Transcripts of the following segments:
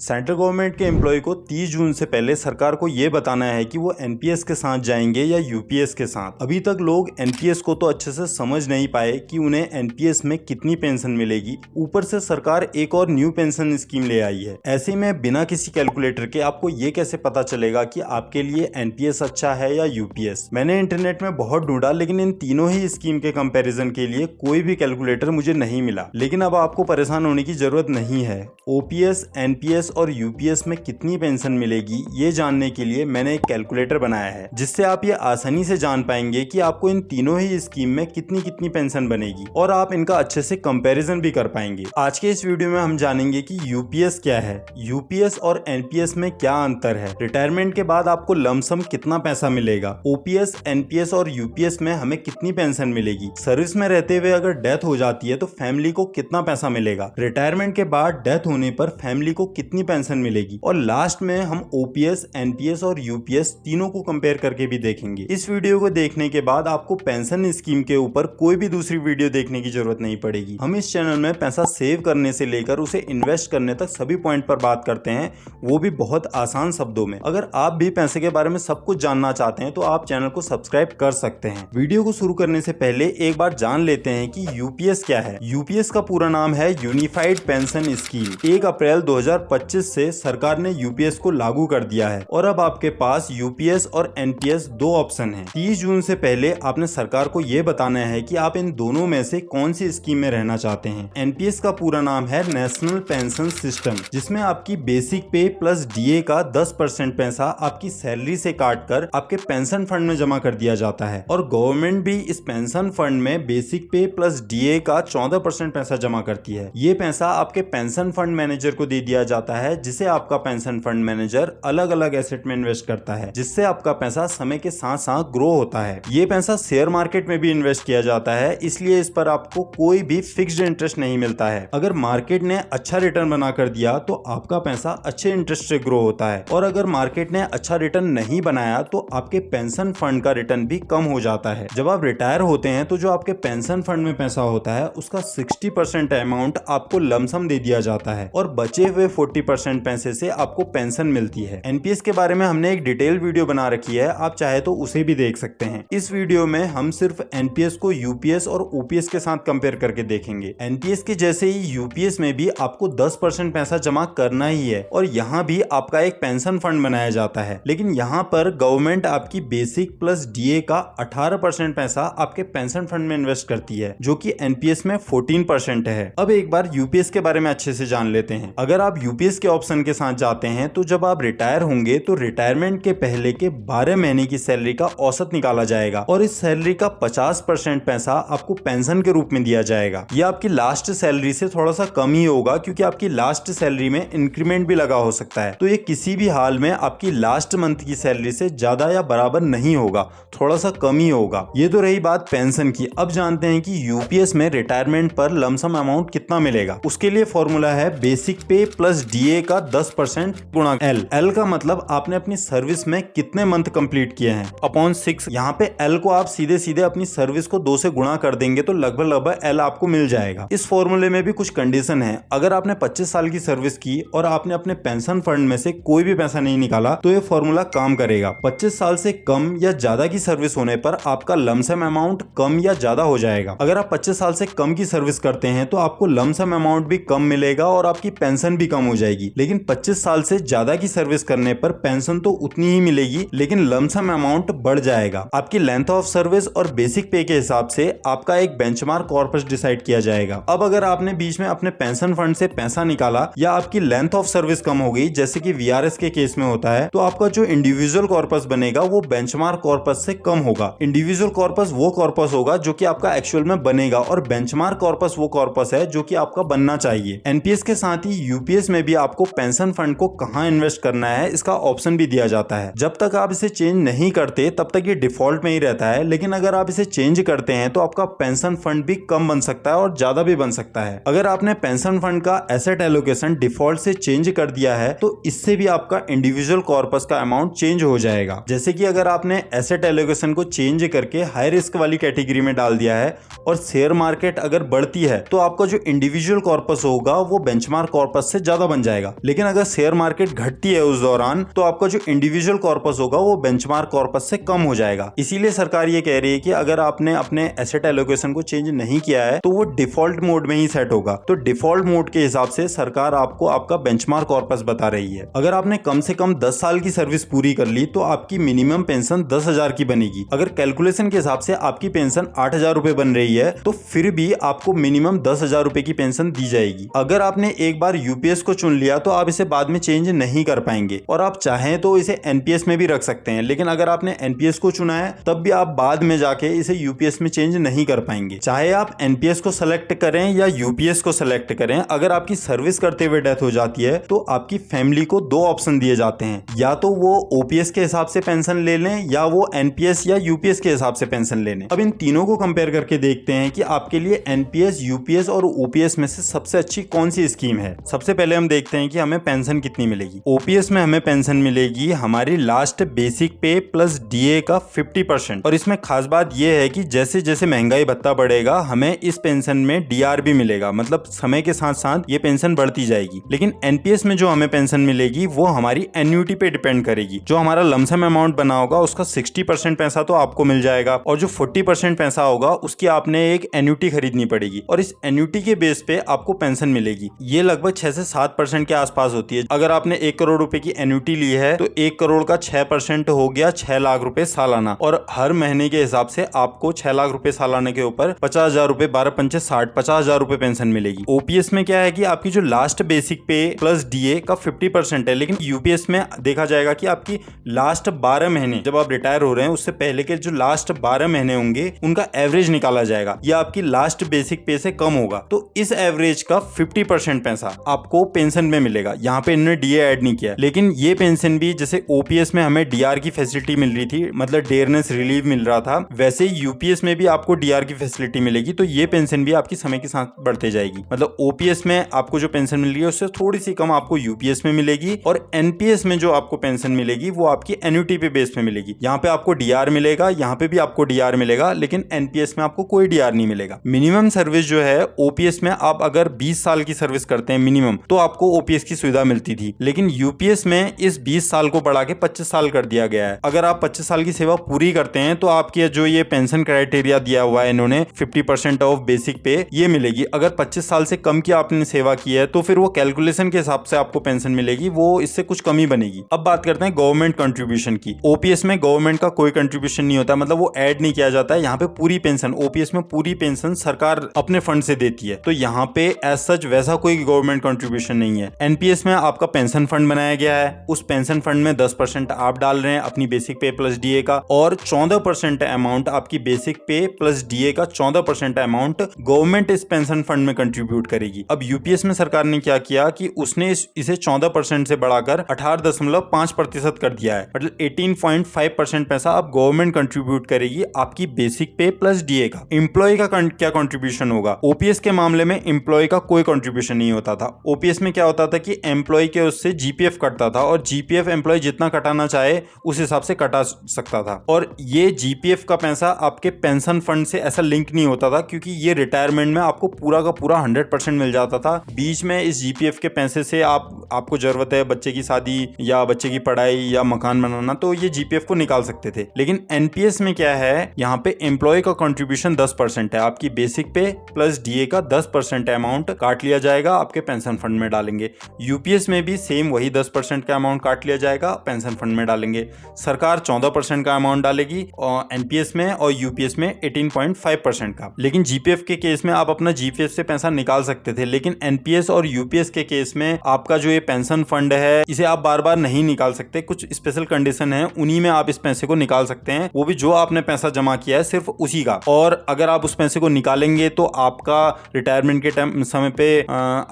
Central government के employ को 30 जून से पहले सरकार को ये बताना है कि वो एनपीएस के साथ जाएंगे या यूपीएस के साथ। अभी तक लोग एनपीएस को तो अच्छे से समझ नहीं पाए कि उन्हें एनपीएस में कितनी पेंशन मिलेगी। ऊपर से सरकार एक और न्यू पेंशन स्कीम ले आई है। ऐसे में बिना किसी कैलकुलेटर के आपको ये कैसे पता चलेगा कि आपके लिए एनपीएस अच्छा है या यूपीएस। मैंने इंटरनेट में बहुत ढूंढा, लेकिन इन तीनों ही स्कीम के कंपैरिजन के लिए कोई भी कैलकुलेटर मुझे नहीं मिला। लेकिन अब आपको परेशान होने की जरूरत नहीं है। ओपीएस, एनपीएस और यूपीएस में कितनी पेंशन मिलेगी ये जानने के लिए मैंने एक कैलकुलेटर बनाया है, जिससे आप ये आसानी से जान पाएंगे कि आपको इन तीनों ही स्कीम में कितनी कितनी पेंशन बनेगी और आप इनका अच्छे से कंपैरिजन भी कर पाएंगे। आज के इस वीडियो में हम जानेंगे कि यूपीएस क्या है, यूपीएस और एनपीएस में क्या अंतर है, रिटायरमेंट के बाद आपको लमसम कितना पैसा मिलेगा, ओपीएस, एनपीएस और यूपीएस में हमें कितनी पेंशन मिलेगी, सर्विस में रहते हुए अगर डेथ हो जाती है तो फैमिली को कितना पैसा मिलेगा, रिटायरमेंट के बाद डेथ होने पर फैमिली को कितनी पेंशन मिलेगी, और लास्ट में हम ओपीएस, एनपीएस और यूपीएस तीनों को कंपेयर करके भी देखेंगे। इस वीडियो को देखने के बाद आपको पेंशन स्कीम के ऊपर कोई भी दूसरी वीडियो देखने की जरूरत नहीं पड़ेगी। हम इस चैनल में पैसा सेव करने से लेकर उसे इन्वेस्ट करने तक सभी पॉइंट पर बात करते हैं, वो भी बहुत आसान शब्दों में। अगर आप भी पैसे के बारे में सब कुछ जानना चाहते हैं तो आप चैनल को सब्सक्राइब कर सकते हैं। वीडियो को शुरू करने से पहले एक बार जान लेते हैं कि यूपीएस क्या है। यूपीएस का पूरा नाम है यूनिफाइड पेंशन स्कीम। 1 अप्रैल 2025 से सरकार ने यूपीएस को लागू कर दिया है और अब आपके पास यूपीएस और एनपीएस दो ऑप्शन हैं। 30 जून से पहले आपने सरकार को यह बताना है कि आप इन दोनों में से कौन सी स्कीम में रहना चाहते हैं। एनपीएस का पूरा नाम है नेशनल पेंशन सिस्टम, जिसमें आपकी बेसिक पे प्लस डीए का 10% पैसा आपकी सैलरी से काट कर आपके पेंशन फंड में जमा कर दिया जाता है, और गवर्नमेंट भी इस पेंशन फंड में बेसिक पे प्लस डीए का 14% पैसा जमा करती है। ये पैसा आपके पेंशन फंड मैनेजर को दे दिया जाता है, जिसे आपका पेंशन फंड मैनेजर अलग अलग एसेट में इन्वेस्ट करता है, जिससे आपका पैसा समय के साथ साथ ग्रो होता है। ये पैसा शेयर मार्केट में भी इन्वेस्ट किया जाता है, इसलिए इस पर आपको कोई भी फिक्स्ड इंटरेस्ट नहीं मिलता है। अगर मार्केट ने अच्छा रिटर्न बना कर दिया तो आपका पैसा अच्छे इंटरेस्ट से ग्रो होता है, और अगर मार्केट ने अच्छा रिटर्न नहीं बनाया तो आपके पेंशन फंड का रिटर्न भी कम हो जाता है। जब आप रिटायर होते हैं तो जो आपके पेंशन फंड में पैसा होता है उसका 60% अमाउंट आपको लमसम दे दिया जाता है, और बचे हुए 40% पैसे से आपको पेंशन मिलती है। एनपीएस के बारे में हमने एक डिटेल वीडियो बना रखी है, आप चाहे तो उसे भी देख सकते हैं। इस वीडियो में हम सिर्फ एनपीएस को यूपीएस और ओपीएस के साथ कंपेयर करके देखेंगे। एनपीएस के जैसे ही यूपीएस में भी आपको 10% पैसा जमा करना ही है, और यहाँ भी आपका एक पेंशन फंड बनाया जाता है, लेकिन यहाँ पर गवर्नमेंट आपकी बेसिक प्लस डीए का 18% पैसा आपके पेंशन फंड में इन्वेस्ट करती है, जो कि एनपीएस में 14% है। अब एक बार यूपीएस के बारे में अच्छे से जान लेते हैं। अगर आप यूपीएस के ऑप्शन के साथ जाते हैं तो जब आप रिटायर होंगे तो रिटायरमेंट के पहले के 12 महीने की सैलरी का औसत निकाला जाएगा, और इस सैलरी का 50% पैसा आपको पेंशन के रूप में दिया जाएगा। यह आपकी लास्ट सैलरी से थोड़ा सा कम ही होगा, क्योंकि आपकी लास्ट सैलरी में इंक्रीमेंट भी लगा हो सकता है, तो ये किसी भी हाल में आपकी लास्ट मंथ की सैलरी से ज्यादा या बराबर नहीं होगा, थोड़ा सा कम ही होगा। ये तो रही बात पेंशन की। अब जानते हैं कि यूपीएस में रिटायरमेंट पर लमसम अमाउंट कितना मिलेगा। उसके लिए फॉर्मूला है बेसिक पे प्लस डीए का 10% गुणा एल। एल का मतलब आपने अपनी सर्विस में कितने मंथ कंप्लीट किए हैं अपॉन 6। यहाँ पे एल को आप सीधे सीधे अपनी सर्विस को 2 से गुणा कर देंगे तो लगभग एल आपको मिल जाएगा। इस फॉर्मूले में भी कुछ कंडीशन है। अगर आपने 25 साल की सर्विस की और आपने अपने पेंशन फंड में से कोई भी पैसा नहीं निकाला तो ये फॉर्मूला काम करेगा। 25 साल से कम या ज्यादा की सर्विस होने पर आपका लमसम अमाउंट कम या ज्यादा हो जाएगा। अगर आप 25 साल से कम की सर्विस करते हैं तो आपको लमसम अमाउंट भी कम मिलेगा और आपकी पेंशन भी कम हो जाएगी। लेकिन 25 साल से ज्यादा की सर्विस करने पर पेंशन तो उतनी ही मिलेगी, लेकिन लमसम अमाउंट बढ़ जाएगा। आपकी लेंथ ऑफ सर्विस और बेसिक पे के हिसाब से आपका एक बेंचमार्क कॉर्पस डिसाइड किया जाएगा। अब अगर आपने बीच में अपने पेंशन फंड से पैसा निकाला या आपकी लेंथ ऑफ सर्विस कम हो गई, जैसे कि वीआरएस के केस में होता है, तो आपका जो इंडिविजुअल कॉर्पस बनेगा वो बेंचमार्क कॉर्पस से कम होगा। इंडिविजुअल कॉर्पस वो कॉर्पस होगा जो कि आपका एक्चुअल में बनेगा, और बेंचमार्क कॉर्पस वो कॉर्पस है जो कि आपका बनना चाहिए। एनपीएस के साथ ही यूपीएस में भी आपको पेंशन फंड को कहां इन्वेस्ट करना है इसका ऑप्शन भी दिया जाता है। जब तक आप इसे चेंज नहीं करते तब तक ये डिफॉल्ट में ही रहता है, लेकिन अगर आप इसे चेंज करते हैं तो आपका पेंशन फंड भी कम बन सकता है और ज्यादा भी बन सकता है। अगर आपने पेंशन फंड का एसेट एलोकेशन डिफॉल्ट से चेंज कर दिया है तो इससे भी आपका इंडिविजुअल कॉर्पस का अमाउंट चेंज हो जाएगा। जैसे कि अगर आपने एसेट एलोकेशन को चेंज करके हाई रिस्क वाली कैटेगरी में डाल दिया है और शेयर मार्केट अगर बढ़ती है तो आपका जो इंडिविजुअल कॉर्पस होगा वो बेंचमार्क कॉर्पस से ज्यादा बन जाएगा। लेकिन अगर शेयर मार्केट घटती है उस दौरान तो आपका जो इंडिविजुअल कॉर्पस होगा वो बेंचमार्क कॉर्पस से कम हो जाएगा। इसीलिए सरकार ये कह रही है कि अगर आपने अपने एसेट एलोकेशन को चेंज नहीं किया है तो वो डिफॉल्ट मोड में ही सेट होगा। तो डिफॉल्ट मोड के हिसाब से सरकार आपको आपका बेंचमार्क कॉर्पस बता रही है। अगर आपने कम से कम 10 साल की सर्विस पूरी कर ली तो आपकी मिनिमम पेंशन 10,000 की बनेगी। अगर कैलकुलेशन के हिसाब से आपकी पेंशन 8,000 रुपए बन रही है तो फिर भी आपको मिनिमम 10,000 रुपए की पेंशन दी जाएगी। अगर आपने एक बार यूपीएस को चुन लिया तो आप इसे बाद में चेंज नहीं कर पाएंगे और आप चाहें तो इसे एनपीएस में भी रख सकते हैं। लेकिन अगर आपने एनपीएस को चुना है तब भी आप बाद में जाके इसे यूपीएस में चेंज नहीं कर पाएंगे। चाहे आप एनपीएस को सेलेक्ट करें या यूपीएस को सेलेक्ट करें, अगर आपकी सर्विस करते हुए डेथ हो जाती है तो आपकी फैमिली को 2 ऑप्शन दिए जाते हैं, या तो वो ओपीएस के हिसाब से पेंशन ले लें या वो एनपीएस या यूपीएस के हिसाब से पेंशन ले लें। अब इन तीनों को कंपेयर करके देखते हैं कि आपके लिए एनपीएस, यूपीएस और ओपीएस में से सबसे अच्छी कौन सी स्कीम है। सबसे पहले हम देखते हैं कि हमें पेंशन कितनी मिलेगी। ओपीएस में हमें पेंशन मिलेगी हमारी last basic pay plus DA का 50%। और इसमें खास बात यह है कि जैसे जैसे महंगाई भत्ता बढ़ेगा हमें इस पेंशन में डीआर भी मिलेगा, मतलब समय के साथ साथ ये पेंशन बढ़ती जाएगी। लेकिन एनपीएस में जो हमें पेंशन मिलेगी वो हमारी एन्युटी पे डिपेंड करेगी। जो हमारा लमसम अमाउंट बना होगा उसका 60% पैसा तो आपको मिल जाएगा और जो 40% पैसा होगा उसकी आपने एक एन्युटी खरीदनी पड़ेगी और इस एन्युटी के बेस पे आपको पेंशन मिलेगी। ये लगभग 6 से 7% के आसपास होती है। अगर आपने 1 करोड़ रुपए की एन्युटी ली है तो 1 करोड़ का 6% हो गया 6 लाख रुपए सालाना, और हर महीने के हिसाब से आपको 6 लाख रुपए सालाने के ऊपर 50,000 रुपए 12×5 60 50,000 रुपए पेंशन मिलेगी। ओपीएस में क्या है कि आपकी जो last basic pay plus DA का 50% है, लेकिन यूपीएस में देखा जाएगा कि आपकी लास्ट 12 महीने जब आप रिटायर हो रहे हैं उससे पहले के जो लास्ट 12 महीने होंगे उनका एवरेज निकाला जाएगा, या आपकी लास्ट बेसिक पे से कम होगा। तो इस एवरेज का 50% पैसा आपको पेंशन में मिलेगा। यहाँ पे इन्होंने डीए ऐड नहीं किया, लेकिन ये पेंशन भी जैसे ओपीएस में हमें डीआर की फैसिलिटी मिल रही थी, मतलब डेयरनेस रिलीव मिल रहा था, वैसे यूपीएस में भी आपको डीआर की फैसिलिटी मिलेगी। तो ये पेंशन भी आपकी समय के साथ बढ़ते जाएगी। मतलब ओपीएस में आपको जो पेंशन मिल रही है उससे थोड़ी सी कम आपको यूपीएस में मिलेगी, और एनपीएस में जो आपको पेंशन मिलेगी वो आपकी एन्युटी पे बेस पे मिलेगी। यहाँ पे आपको डीआर मिलेगा, यहाँ पे भी आपको डीआर मिलेगा, लेकिन एनपीएस में आपको कोई डीआर नहीं मिलेगा। मिनिमम सर्विस जो है ओपीएस में आप अगर 20 साल की सर्विस करते हैं मिनिमम तो आपको ओपीएस की सुविधा मिलती थी, लेकिन यूपीएस में इस 20 साल को बढ़ा के 25 साल कर दिया गया है। अगर आप 25 साल की सेवा पूरी करते हैं तो आपके जो ये पेंशन क्राइटेरिया दिया हुआ है इन्होंने 50% ऑफ बेसिक पे ये मिलेगी। अगर 25 साल से कम की आपने सेवा की है तो फिर वो कैलकुलेशन के हिसाब से आपको पेंशन मिलेगी, वो इससे कुछ कम ही बनेगी। अब बात करते हैं गवर्नमेंट कंट्रीब्यूशन की। ओपीएस में गवर्नमेंट का कोई कंट्रीब्यूशन नहीं होता, मतलब वो ऐड नहीं किया जाता है। यहाँ पे पूरी पेंशन, ओपीएस में पूरी पेंशन सरकार अपने फंड से देती है, तो यहाँ पे एज सच वैसा कोई गवर्नमेंट कंट्रीब्यूशन नहीं है। एनपीएस में आपका पेंशन फंड बनाया गया है, उस पेंशन फंड में 10% आप डाल रहे हैं अपनी बेसिक पे प्लस डीए का, और 14% अमाउंट आपकी बेसिक पे प्लस डीए का 14% अमाउंट गवर्नमेंट इस पेंशन फंड में कंट्रीब्यूट करेगी। अब यूपीएस में सरकार ने क्या किया कि उसने इसे 14% से बढ़ाकर 18.5% कर दिया है, मतलब 18.5% पैसा अब गवर्नमेंट कंट्रीब्यूट करेगी आपकी बेसिक पे प्लस डीए का। एम्प्लॉय का क्या कंट्रीब्यूशन होगा? ओपीएस के मामले में एम्प्लॉय का कोई कंट्रीब्यूशन नहीं होता था। ओपीएस में क्या होता था कि एम्प्लॉय के उससे जीपीएफ कटता था, और जीपीएफ एम्प्लॉय जितना कटाना चाहे उस हिसाब से कटा सकता था, और ये जीपीएफ का पैसा आपके पेंशन फंड से ऐसा लिंक नहीं होता था, क्योंकि ये रिटायरमेंट में आपको पूरा का पूरा 100% मिल जाता था। बीच में इस जीपीएफ के पैसे से आपको जरूरत है बच्चे की शादी या बच्चे की पढ़ाई या मकान बनाना, तो ये जीपीएफ को निकाल सकते थे। लेकिन एनपीएस में क्या है, यहाँ पे एम्प्लॉय का कंट्रीब्यूशन 10% है, आपकी बेसिक पे प्लस डीए का 10% अमाउंट काट लिया जाएगा, आपके पेंशन फंड में डालेंगे। यूपीएस में भी सेम वही 10% का अमाउंट काट लिया जाएगा, पेंशन फंड में डालेंगे। सरकार 14% का अमाउंट डालेगी और एनपीएस में, और यूपीएस में 18.5% का। लेकिन जीपीएफ के केस में आप अपना जीपीएफ से पैसा निकाल सकते थे, लेकिन एनपीएस और यूपीएस के केस में आपका जो ये पेंशन फंड है इसे आप बार बार नहीं निकाल सकते। कुछ स्पेशल कंडीशन है, उन्हीं में आप इस पैसे को निकाल सकते हैं, वो भी जो आपने पैसा जमा किया है सिर्फ उसी का। और अगर आप उस पैसे को निकालेंगे तो आपका रिटायरमेंट के समय पे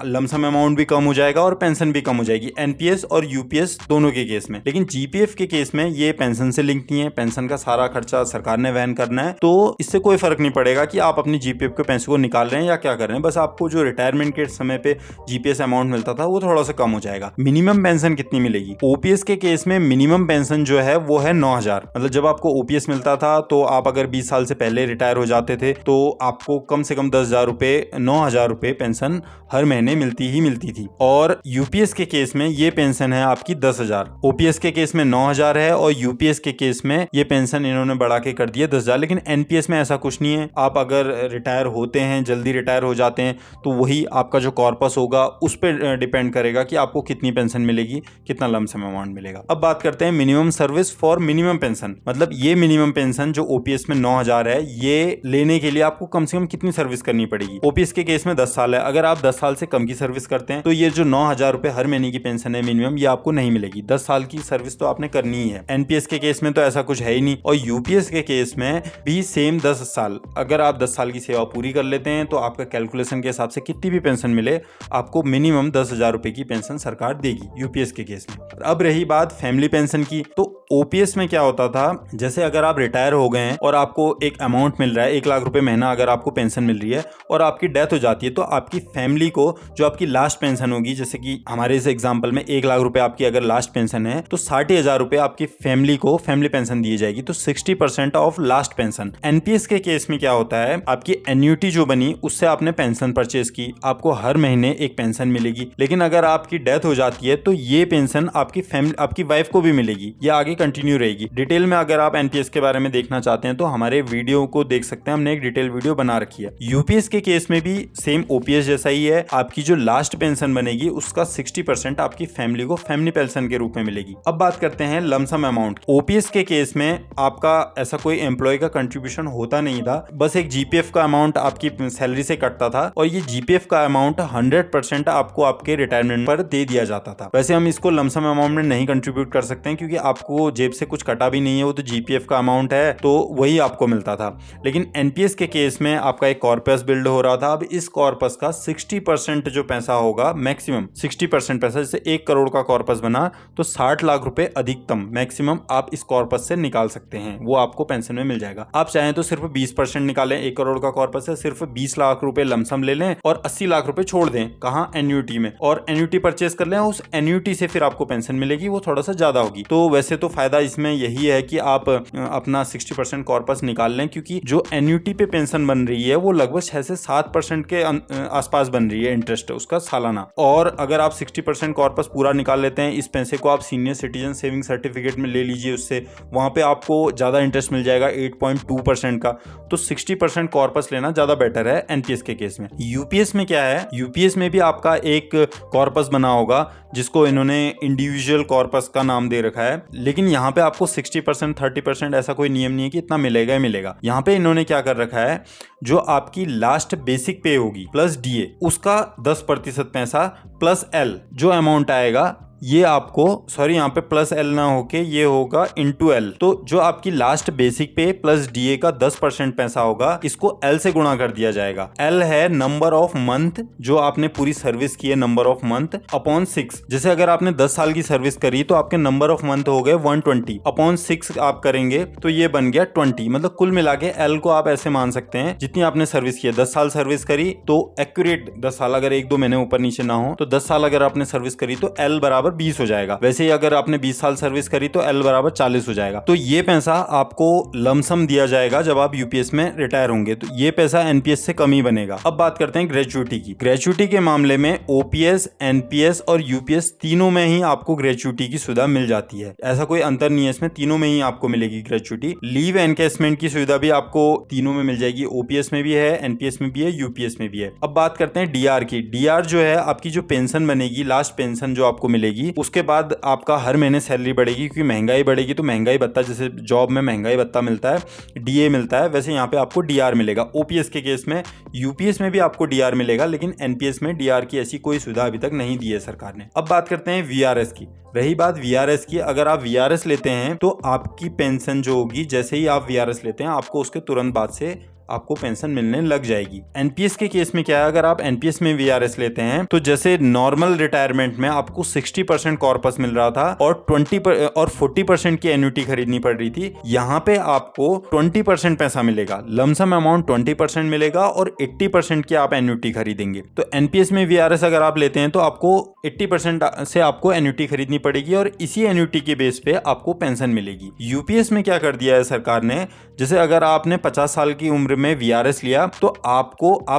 लमसम अमाउंट भी कम हो जाएगा और पेंशन भी कम हो जाएगी, एनपीएस और यूपीएस दोनों के केस में। लेकिन जीपीएफ के केस में ये पेंशन से लिंक नहीं है, पेंशन का सारा खर्चा सरकार ने वहन करना है, तो इससे कोई फर्क नहीं पड़ेगा कि आप अपनी जीपीएफ के पैसे को निकाल रहे हैं या क्या कर रहे हैं। बस आपको जो रिटायरमेंट के समय पे जीपीएस अमाउंट मिलता था वो थोड़ा सा कम हो जाएगा। मिनिमम पेंशन कितनी मिलेगी? ओपीएस के केस में मिनिमम पेंशन जो है वो है 9,000। मतलब जब आपको ओपीएस मिलता था तो आप अगर 20 साल से पहले रिटायर हो जाते थे तो आपको कम से कम 10,000 रुपए 9,000 रुपए पेंशन हर महीने मिलती ही मिलती थी। और यूपीएस के केस में ये पेंशन है आपकी 10,000। ओपीएस के केस में 9,000 है और यूपीएस के केस में ये पेंशन इन्होंने बढ़ा के कर दिया 10,000। लेकिन एनपीएस में ऐसा कुछ नहीं है। आप अगर रिटायर होते हैं, जल्दी रिटायर हो जाते हैं, तो वही आपका जो कॉर्पस होगा उस पर डिपेंड करेगा कि आपको कितनी पेंशन मिलेगी, कितना लमसम अमाउंट मिलेगा। अब बात करते हैं minimum service for minimum pension. मतलब ये मिनिमम पेंशन जो ओपीएस में 9,000 है, ये लेने के लिए आपको कम से कम कितनी सर्विस करनी पड़ेगी। ओपीएस के केस में 10 साल है। अगर आप 10 साल से कम की सर्विस करते हैं तो ये जो 9,000 रुपए हर महीने की पेंशन है मिनिमम, ये आपको नहीं मिलेगी। 10 साल की सर्विस तो आपने करनी ही है। एनपीएस के केस में तो ऐसा कुछ है ही नहीं। और यूपीएस के केस में भी सेम 10 साल। अगर आप 10 साल की सेवा पूरी कर लेते हैं तो आपका कैलकुलेशन के हिसाब से कितनी भी पेंशन मिले, आपको मिनिमम 10,000 रुपए की पेंशन सरकार देगी यूपीएस के केस में। अब रही बात फैमिली पेंशन की, तो ओपीएस में क्या होता था, जैसे अगर आप रिटायर हो गए हैं और आपको एक अमाउंट मिल रहा है 1 लाख रुपए महीना, अगर आपको पेंशन मिल रही है और आपकी डेथ हो जाती है, तो आपकी फैमिली को जो आपकी लास्ट पेंशन होगी, जैसे कि हमारे इस एग्जांपल में 1 लाख रुपए आपकी अगर लास्ट पेंशन है, तो 60,000 रुपए आपकी फैमिली को फैमिली पेंशन दी जाएगी। तो 60% ऑफ लास्ट पेंशन। एनपीएस के केस में क्या होता है, आपकी एन्युटी जो बनी उससे आपने पेंशन परचेज की, आपको हर महीने एक पेंशन मिलेगी। लेकिन अगर आपकी डेथ हो जाती है तो ये पेंशन आपकी फैमिली, आपकी वाइफ को भी मिलेगी, ये आगे कंटिन्यू रहेगी। डिटेल में अगर आप एनपीएस के बारे में देखना चाहते हैं तो हमारे वीडियो को देख सकते हैं, हमने एक डिटेल वीडियो बना रखी है। यूपीएस के केस में भी सेम ओपीएस जैसा ही है। आपकी जो लास्ट पेंशन बनेगी उसका 60% आपकी फैमिली को फैमिली पेंशन के रूप में मिलेगी। अब बात करते हैं लमसम अमाउंट। ओपीएस के केस में आपका ऐसा कोई एम्प्लॉय का कंट्रीब्यूशन होता नहीं था, बस एक जीपीएफ का अमाउंट आपकी सैलरी से कटता था और ये जीपीएफ का अमाउंट 100% आपको आपके रिटायरमेंट पर दे दिया जाता था। वैसे हम इसको लमसम अमाउंट में नहीं कंट्रीब्यूट कर सकते हैं क्योंकि आपको जेब से कुछ कटा भी नहीं है, वो तो जीपीएफ का अमाउंट है, तो वही आपको मिलता था। लेकिन एनपीएस के केस में आपका एक कॉर्पस बिल्ड हो रहा था। अब इस कॉर्पस का 60% जो पैसा होगा, मैक्सिमम 60% पैसा, जैसे 1 करोड़ का कॉर्पस बना तो 60 लाख रुपए अधिकतम मैक्सिमम आप इस कॉर्पस से निकाल सकते हैं, वो आपको पेंशन में मिल जाएगा। आप चाहें तो सिर्फ 20% निकालें, 1 करोड़ का कॉर्पस है, सिर्फ 20 लाख रुपए लमसम ले लें और 80 लाख रुपए छोड़ दें, कहाँ, एन्युटी में, और एन्युटी परचेस कर लें। उस एन्युटी से फिर आपको पेंशन मिलेगी, वो थोड़ा सा ज्यादा होगी। तो वैसे तो फायदा इसमें यही है कि आप अपना 60% कॉर्पस निकाल लें, क्योंकि जो एन्युटी पे पेंशन बन रही है वो लगभग 6 से 7% के आसपास बन रही है इंटरेस्ट उसका सालाना। और अगर आप 60% कॉर्पस पूरा निकाल लेते हैं, इस पैसे को आप सीनियर सिटीजन सेविंग सर्टिफिकेट में ले लीजिए, उससे वहां पे आपको ज्यादा इंटरेस्ट मिल जाएगा 8.2% का। तो 60% कॉर्पस लेना ज्यादा बेटर है एनपीएस के केस में। यूपीएस में क्या है, यूपीएस में भी आपका एक कॉर्पस बना होगा जिसको इन्होंने इंडिविजुअल कॉर्पस का नाम दे रखा है, लेकिन यहाँ पे आपको 60% 30% ऐसा कोई नियम नहीं है कि इतना मिलेगा ही मिलेगा। यहाँ पे इन्होंने क्या कर रखा है, जो आपकी लास्ट बेसिक पे होगी प्लस डीए, उसका 10% पैसा प्लस एल जो अमाउंट आएगा, ये आपको, सॉरी यहाँ पे प्लस एल ना होके ये होगा इंटू एल। तो जो आपकी last basic pay plus DA का 10% पैसा होगा, इसको एल से गुणा कर दिया जाएगा। एल है नंबर ऑफ मंथ जो आपने पूरी सर्विस की है, नंबर ऑफ मंथ अपॉन 6। जैसे अगर आपने 10 साल की सर्विस करी तो आपके नंबर ऑफ मंथ हो गए 120, अपॉन 6 आप करेंगे तो ये बन गया 20। मतलब कुल मिला के एल को आप ऐसे मान सकते हैं, जितनी आपने सर्विस की है, 10 साल सर्विस करी तो एक्यूरेट 10 साल, अगर 1-2 महीने ऊपर नीचे ना हो तो 10 साल अगर आपने सर्विस करी तो एल बराबर 20 हो जाएगा। वैसे ही अगर आपने 20 साल सर्विस करी तो एल बराबर 40 हो जाएगा। तो ये पैसा आपको लमसम दिया जाएगा जब आप यूपीएस में रिटायर होंगे, तो ये पैसा एनपीएस से कम ही बनेगा। अब बात करते हैं ग्रेचुइटी की। ग्रेचुइटी के मामले में ओपीएस, एनपीएस और यूपीएस तीनों में ही आपको ग्रेचुइटी की सुविधा मिल जाती है। ऐसा कोई अंतर नहीं है इसमें, तीनों में ही आपको मिलेगी ग्रेचुइटी। लीव एनकैशमेंट की सुविधा भी आपको तीनों में मिल जाएगी, ओपीएस में भी है, एनपीएस में भी है, यूपीएस में भी है। अब बात करते हैं डीआर की। डीआर जो है आपकी जो पेंशन बनेगी, लास्ट पेंशन जो आपको मिलेगी, उसके बाद आपका हर महीने सैलरी बढ़ेगी, क्योंकि महंगाई बढ़ेगी तो महंगाई भत्ता, जैसे जॉब में महंगाई भत्ता मिलता है, डीए मिलता है, वैसे यहाँ पे आपको डीआर मिलेगा। ओपीएस के केस में, यूपीएस में भी आपको डीआर मिलेगा, लेकिन एनपीएस में डीआर की ऐसी कोई सुविधा अभी तक नहीं दी है सरकार ने। अब बात करते हैं वीआरएस की। रही बात वीआरएस की, अगर आप वीआरएस लेते हैं तो आपकी पेंशन जो होगी, जैसे ही आप वीआरएस लेते हैं आपको उसके तुरंत बाद से आपको पेंशन मिलने लग जाएगी। एनपीएस के केस में क्या है, अगर आप एनपीएस में वीआरएस लेते हैं तो जैसे नॉर्मल रिटायरमेंट में आपको 60% कॉर्पस मिल रहा था और 40% की एन्युटी खरीदनी पड़ रही थी, यहाँ पे आपको 20% पैसा मिलेगा, लमसम अमाउंट 20% मिलेगा और 80% की आप एन्युटी खरीदेंगे। तो एनपीएस में वीआरएस अगर आप लेते हैं तो आपको 80% से आपको एन्युटी खरीदनी पड़ेगी और इसी एन्युटी के बेस पे आपको पेंशन मिलेगी। यूपीएस में क्या कर दिया है सरकार ने, जैसे अगर आपने 50 साल की उम्र में वीआरएस लिया तो आप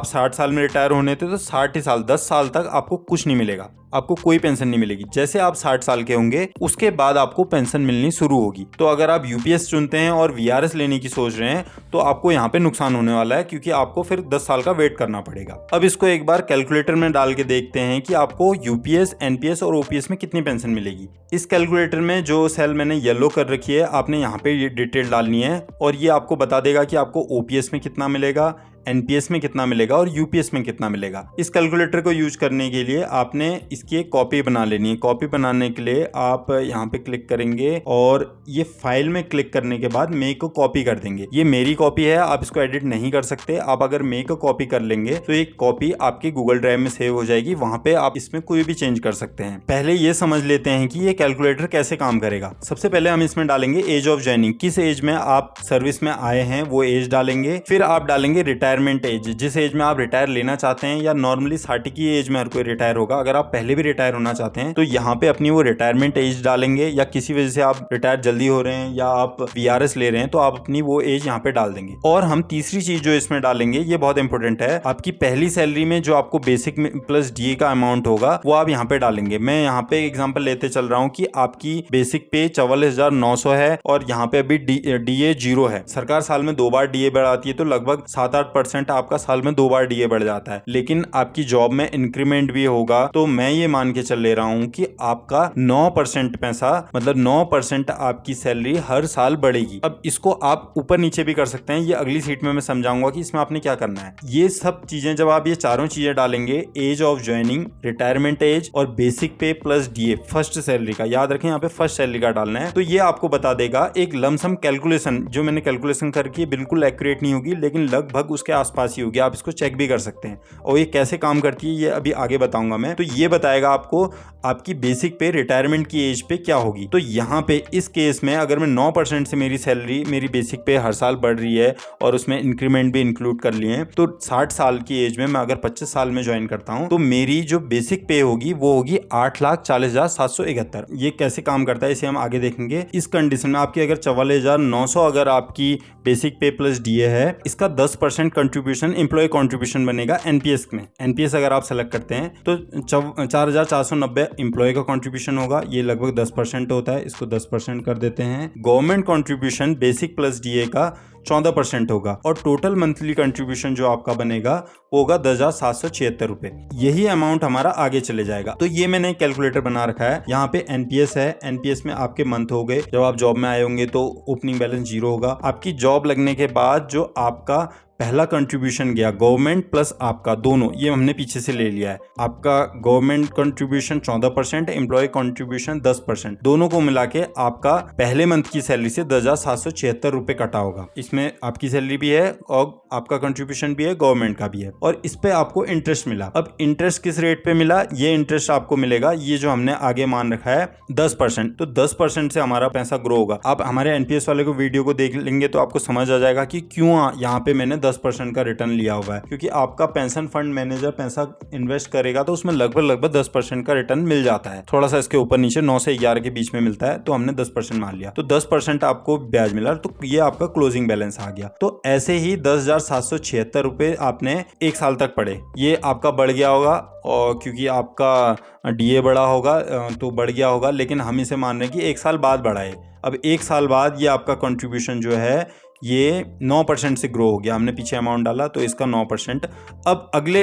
60 साल में रिटायर होने थे तो 60 ही साल, 10 साल तक आपको कुछ नहीं मिलेगा। आपको कोई पेंशन नहीं मिलेगी। जैसे आप 60 साल के होंगे उसके बाद आपको पेंशन मिलनी शुरू होगी। तो अगर आप यूपीएस चुनते हैं और वीआरएस लेने की सोच रहे हैं तो आपको यहाँ पे नुकसान होने वाला है, क्योंकि आपको फिर 10 साल का वेट करना पड़ेगा। अब इसको एक बार कैलकुलेटर में डाल के देखते हैं कि आपको यूपीएस, एनपीएस और ओपीएस में कितनी पेंशन मिलेगी। इस कैलकुलेटर में जो सेल मैंने येलो कर रखी है, आपने यहाँ पे ये डिटेल डालनी है और ये आपको बता देगा कि आपको ओपीएस में कितना मिलेगा, एनपीएस में कितना मिलेगा और यूपीएस में कितना मिलेगा। इस कैलकुलेटर को यूज करने के लिए आपने इसकी एक कॉपी बना लेनी है। कॉपी बनाने के लिए आप यहाँ पे क्लिक करेंगे और ये फाइल में क्लिक करने के बाद मेक को कॉपी कर देंगे। ये मेरी कॉपी है, आप इसको एडिट नहीं कर सकते। आप अगर मेक को कॉपी कर लेंगे तो एक कॉपी आपकी गूगल ड्राइव में सेव हो जाएगी, वहां पे आप इसमें कोई भी चेंज कर सकते हैं। पहले ये समझ लेते हैं कि ये कैलकुलेटर कैसे काम करेगा। सबसे पहले हम इसमें डालेंगे एज ऑफ ज्वाइनिंग, किस एज में आप सर्विस में आए हैं वो एज डालेंगे। फिर आप डालेंगे रिटायरमेंट एज, जिस एज में आप रिटायर लेना चाहते हैं, या नॉर्मली 60 की एज में हर कोई रिटायर होगा। अगर आप पहले भी रिटायर होना चाहते हैं तो यहाँ पे अपनी वो रिटायरमेंट एज डालेंगे, या किसी वजह से आप रिटायर जल्दी हो रहे हैं या आप वीआरएस ले रहे हैं तो आप अपनी वो एज यहाँ पे डाल देंगे। और हम तीसरी चीज जो इसमें डालेंगे ये बहुत इंपॉर्टेंट है, आपकी पहली सैलरी में जो आपको बेसिक प्लस डीए का अमाउंट होगा वो आप यहाँ पे डालेंगे। मैं यहाँ पे एग्जाम्पल लेते चल रहा हूँ कि आपकी बेसिक पे 44,900 है और यहाँ पे अभी डीए 0 है। सरकार साल में 2 बार डीए बढ़ाती है तो लगभग 7-8% आपका साल में 2 बार डीए बढ़ जाता है। लेकिन आपकी जॉब में इंक्रीमेंट भी होगा, तो मैं ये मान के चल ले रहा हूँ कि आपका 9% पैसा, मतलब 9% आपकी सैलरी हर साल बढ़ेगी। अब इसको आप ऊपर नीचे भी कर सकते हैं, ये अगली सीट में मैं समझाऊंगा कि इसमें आपने क्या करना है। ये सब चीजें जब आप ये चारों चीजें डालेंगे, age of joining, retirement age और basic pay plus DA, first salary का याद रखें, यहाँ पे फर्स्ट सैलरी का डालना है, तो ये आपको बता देगा एक लमसम कैलकुलेशन। जो मैंने कैलकुलेशन करके बिल्कुल एक्यूरेट नहीं होगी, लेकिन लगभग उसके आसपास ही होगी। आप इसको चेक भी कर सकते हैं। और ये कैसे काम करती है ये अभी आगे बताऊंगा मैं। तो ये बताएगा आपको आपकी बेसिक पे रिटायरमेंट की एज पे क्या होगी। तो यहाँ पे इस केस में अगर मैं 9% से मेरी सैलरी, मेरी बेसिक पे हर साल बढ़ रही है और उसमें इंक्रीमेंट भी इंक्लूड कर लिए हैं, तो 60 साल की एज में मैं अगर 25 साल में ज्वाइन करता हूँ तो मेरी जो बेसिक पे होगी वो होगी 8,40,771। ये कैसे काम करता है इसे हम आगे देखेंगे। इस कंडीशन में आपकी अगर 44,900 अगर आपकी बेसिक पे प्लस डीए है, इसका 10% कंट्रीब्यूशन एम्प्लॉय कंट्रीब्यूशन बनेगा एनपीएस में। एनपीएस अगर आप सेलेक्ट करते हैं तो 4,490 एम्प्लॉय का कंट्रीब्यूशन होगा, ये लगभग 10% होता है। इसको 10% कर देते हैं। Government contribution basic plus DA का 14% होगा और टोटल मंथली कंट्रीब्यूशन जो आपका बनेगा वो होगा 10,776 रुपए। यही अमाउंट हमारा आगे चले जाएगा। तो ये मैंने कैलकुलेटर बना रखा है। यहाँ पे एनपीएस है, एनपीएस में आपके मंथ हो गए। जब आप जॉब में आए होंगे तो ओपनिंग बैलेंस 0 होगा। आपकी जॉब लगने के बाद जो आपका पहला कंट्रीब्यूशन गया, गवर्नमेंट प्लस आपका दोनों, ये हमने पीछे से ले लिया है। आपका गवर्नमेंट कंट्रीब्यूशन 14%, एम्प्लॉय कंट्रीब्यूशन 10%, दोनों को मिला के आपका पहले मंथ की सैलरी से 10,776 रुपए कटा होगा। इसमें आपकी सैलरी भी है और आपका कंट्रीब्यूशन भी है, गवर्नमेंट का भी है, और इस पे आपको इंटरेस्ट मिला। अब इंटरेस्ट किस रेट पे मिला, ये इंटरेस्ट आपको मिलेगा, ये जो हमने आगे मान रखा है 10%, तो 10% से हमारा पैसा ग्रो होगा। आप हमारे एनपीएस वाले को वीडियो को देख लेंगे तो आपको समझ आ जाएगा कि क्यों यहाँ पे मैंने 10% का रिटर्न लिया हुआ है, क्योंकि आपका पेंशन फंड मैनेजर पैसा इन्वेस्ट करेगा तो उसमें लगभग 10% का रिटर्न मिल जाता है। थोड़ा सा इसके ऊपर नीचे 9 से 11 के बीच में मिलता है, तो हमने 10% मान लिया, तो 10% आपको ब्याज मिला, तो ये आपका क्लोजिंग बैलेंस आ गया। तो ऐसे ही 10,776 रुपए आपने 1 साल तक पढ़े। ये आपका बढ़ गया होगा और क्योंकि आपका डीए बढ़ा होगा तो बढ़ गया होगा, लेकिन हम इसे मान रहे हैं कि 1 साल बाद बढ़ा है। अब 1 साल बाद ये आपका कंट्रीब्यूशन जो है ये 9% से ग्रो हो गया। हमने पीछे अमाउंट डाला तो इसका 9%। अब अगले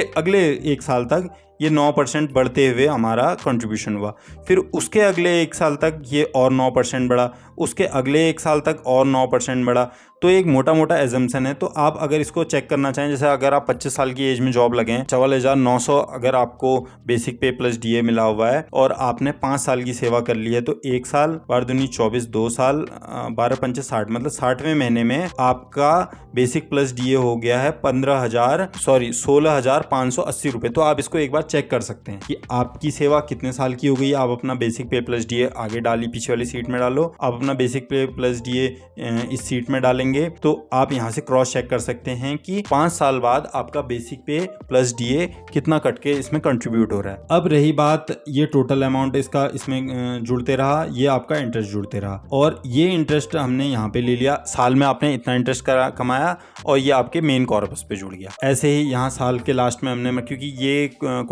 1 साल तक ये 9% बढ़ते हुए हमारा कंट्रीब्यूशन हुआ। फिर उसके अगले 1 साल तक ये और 9% बढ़ा, उसके अगले 1 साल तक और 9% बढ़ा। तो एक मोटा मोटा एजम्पशन है। तो आप अगर इसको चेक करना चाहें, जैसे अगर आप 25 साल की एज में जॉब लगे हैं, 44,900 अगर आपको बेसिक पे प्लस डीए मिला हुआ है और आपने 5 साल की सेवा कर ली है, तो 1 साल 12×24 2 साल 12×5 60, मतलब 60वें महीने में आपका बेसिक प्लस डीए हो गया है 16,580 रुपए। तो आप इसको एक बार चेक कर सकते हैं कि आपकी सेवा कितने साल की हो गई। आप अपना बेसिक पे प्लस डीए आगे डाली, पीछे वाली सीट में डालो, आप अपना बेसिक पे प्लस डीए इस सीट में डालेंगे, तो आप यहां से क्रॉस चेक कर सकते हैं कि 5 साल बाद आपका बेसिक पे प्लस डीए कितना कट के इसमें कंट्रीब्यूट हो रहा है। अब रही बात ये टोटल अमाउंट इसका इसमें जुड़ते रहा, ये आपका इंटरेस्ट जुड़ते रहा, और ये इंटरेस्ट हमने यहाँ पे ले लिया। साल में आपने इतना इंटरेस्ट कमाया और ये आपके मेन कॉर्पस पे जुड़ गया। ऐसे ही यहाँ साल के लास्ट में हमने, क्योंकि ये